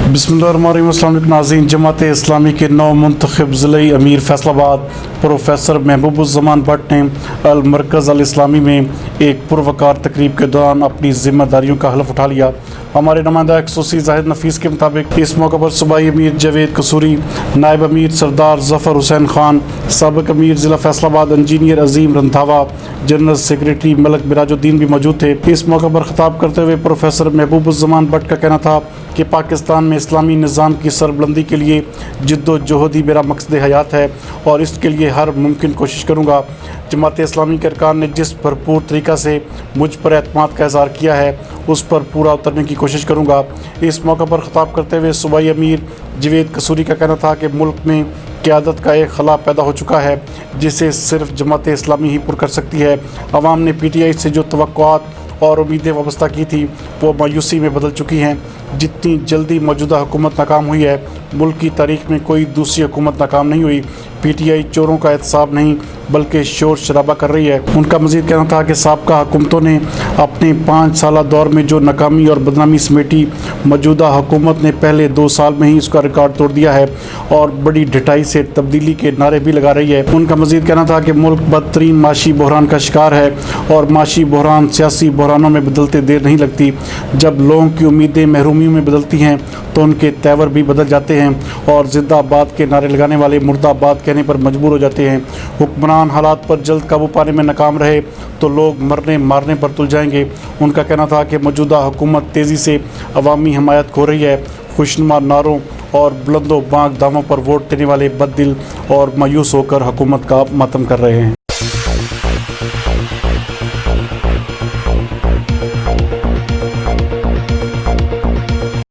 बिस्मिल्लाहिर्रहमानिर्रहीम। अस्सलाम वालेकुम नाज़रीन। जमात इस्लामी के नौ मुंतखब ज़िले अमीर फैसलाबाद प्रोफेसर महबूबुज़्ज़मान भट्ट ने अल मरकज़ अल इस्लामी में एक पुरवकार तकरीब के दौरान अपनी ज़िम्मेदारियों का हलफ उठा लिया। हमारे नुमाइंदा खसूसी जाहिद नफीस के मुताबिक इस मौके पर सूबाई अमीर जावेद कसूरी, नायब अमीर सरदार ज़फ़र हुसैन ख़ान, साबिक़ अमीर ज़िला फैसलाबाद इंजीनियर अजीम रंधावा, जनरल सेक्रेटरी मलक मिराजुद्दीन भी मौजूद थे। इस मौके पर ख़िताब करते हुए प्रोफेसर महबूबुज़्ज़मान भट्ट का कहना था कि पाकिस्तान में इस्लामी निज़ाम की सरबुलंदी के लिए जिद्दोजहद ही मेरा मकसद हयात है और इसके लिए हर मुमकिन कोशिश करूँगा। जमात इस्लामी के अरकान ने जिस भरपूर तरीक़ा से मुझ पर एतमाद का इज़हार किया है उस पर पूरा उतरने की कोशिश करूँगा। इस मौके पर ख़िताब करते हुए सूबाई अमीर जावेद कसूरी का कहना था कि मुल्क में क़यादत का एक खला पैदा हो चुका है जिसे सिर्फ जमात इस्लामी ही पुर कर सकती है। अवाम ने PTI से जो तवक्कुआत और उम्मीदें वाबस्ता की थी वो मायूसी में बदल चुकी हैं। जितनी जल्दी मौजूदा हुकूमत नाकाम हुई है, मुल्क की तारीख़ में कोई दूसरी हुकूमत नाकाम नहीं हुई। PTI चोरों का एहतसाब नहीं बल्कि शोर शराबा कर रही है। उनका मज़ीद कहना था कि साबका हुकूमतों ने अपने 5 साला दौर में जो नाकामी और बदनामी समेटी, मौजूदा हुकूमत ने पहले 2 साल में ही उसका रिकॉर्ड तोड़ दिया है और बड़ी ढिठाई से तब्दीली के नारे भी लगा रही है। उनका मज़ीद कहना था कि मुल्क बदतरीन माशी बहरान का शिकार है और माशी बहरान सियासी बहरानों में बदलते देर नहीं लगती। जब लोगों की उम्मीदें महरूमियों में बदलती हैं तो उनके तेवर भी बदल जाते हैं और जिंदाबाद के नारे लगाने वाले मुर्दाबाद कहने पर मजबूर हो जाते हैं। हुक्मरान हालात पर जल्द काबू पाने में नाकाम रहे तो लोग मरने मारने पर तुल जाएंगे। उनका कहना था कि मौजूदा हुकूमत तेज़ी से अवामी हमायत खो रही है। खुशनुमा नारों और बुलंदो बांग दावों पर वोट देने वाले बददिल और मायूस होकर हुकूमत का मातम कर रहे हैं।